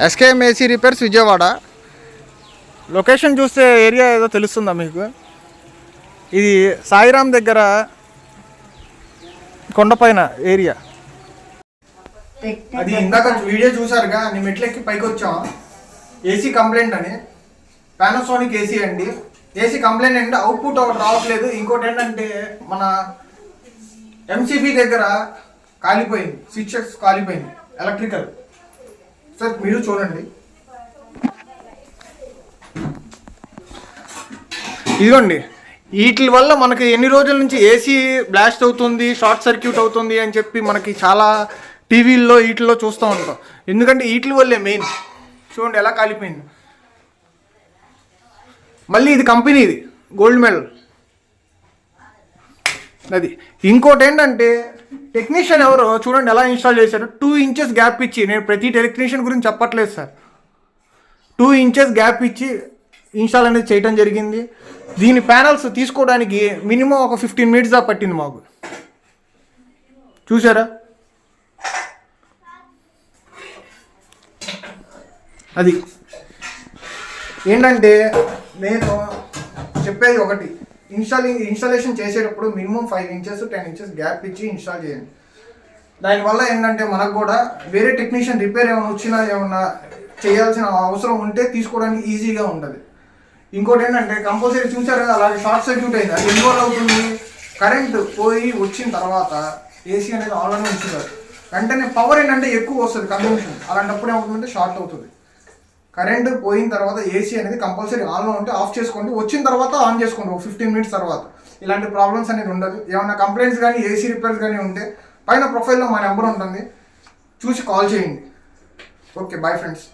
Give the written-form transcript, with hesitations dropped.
SKM AC repairs Vijayawada. Location చూస్తే area ఏదో తెలుస్తుందా మీకు? ఇది సాయిరామ్ దగ్గర కొండపైన ఏరియా. అది ఇందాక వీడియో చూసారుగా, నేను మెట్లెక్కి పైకి వచ్చాం. ఏసీ కంప్లైంట్ అని, పానాసోనిక్ ఏసీ అండి. ఏసీ కంప్లైంట్ అంటే అవుట్పుట్ ఒకటి రావట్లేదు. ఇంకోటి ఏంటంటే మన ఎంసీబీ దగ్గర కాలిపోయింది, స్విచెస్ కాలిపోయింది ఎలక్ట్రికల్. సార్ మీరు చూడండి, ఇదిగోండి. వీటి వల్ల మనకి ఎన్ని రోజుల నుంచి ఏసీ బ్లాస్ట్ అవుతుంది, షార్ట్ సర్క్యూట్ అవుతుంది అని చెప్పి మనకి చాలా టీవీల్లో వీటిల్లో చూస్తూ ఉంటాం. ఎందుకంటే వీటి వల్లే మెయిన్. చూడండి ఎలా కాలిపోయింది. మళ్ళీ ఇది కంపెనీది గోల్డ్ మెడల్ అది. ఇంకోటి ఏంటంటే టెక్నీషియన్ ఎవరో చూడండి ఎలా ఇన్స్టాల్ చేశారు. 2 ఇంచెస్ గ్యాప్ ఇచ్చి, నేను ప్రతి టెక్నీషియన్ గురించి చెప్పట్లేదు సార్, 2 ఇంచెస్ గ్యాప్ ఇచ్చి ఇన్స్టాల్ అనేది చేయడం జరిగింది. దీని ప్యానల్స్ తీసుకోవడానికి మినిమం ఒక 15 మినిట్స్ దాకా పట్టింది మాకు. చూసారా? అది ఏంటంటే నేను చెప్పేది ఒకటి, ఇన్స్టాలేషన్ చేసేటప్పుడు మినిమం 5 ఇంచెస్ 10 ఇంచెస్ గ్యాప్ ఇచ్చి ఇన్స్టాల్ చేయండి. దానివల్ల ఏంటంటే మనకు కూడా వేరే టెక్నీషియన్ రిపేర్ ఏమైనా వచ్చినా ఏమన్నా చేయాల్సిన అవసరం ఉంటే తీసుకోవడానికి ఈజీగా ఉంటుంది. ఇంకోటి ఏంటంటే కంపల్సరీ చూసారు కదా, అలాగే షార్ట్ సర్క్యూట్ అయింది. అది ఎన్రోల్ అవుతుంది, కరెంట్ పోయి వచ్చిన తర్వాత ఏసీ అనేది ఆన్లోనే ఉంచుతారు. వెంటనే పవర్ ఏంటంటే ఎక్కువ వస్తుంది కన్సంప్షన్. అలాంటప్పుడు ఏమవుతుందంటే షార్ట్ అవుతుంది. కరెంట్ పోయిన తర్వాత ఏసీ అనేది కంపల్సరీ ఆన్లో ఉంటే ఆఫ్ చేసుకోండి, వచ్చిన తర్వాత ఆన్ చేసుకోండి ఒక 15 మినిట్స్ తర్వాత. ఇలాంటి ప్రాబ్లమ్స్ అనేది ఉండదు. ఏమైనా కంప్లైంట్స్ కానీ ఏసీ రిపేర్స్ కానీ ఉంటే పైన ప్రొఫైల్లో మా నెంబర్ ఉంటుంది, చూసి కాల్ చేయండి. Okay, bye friends.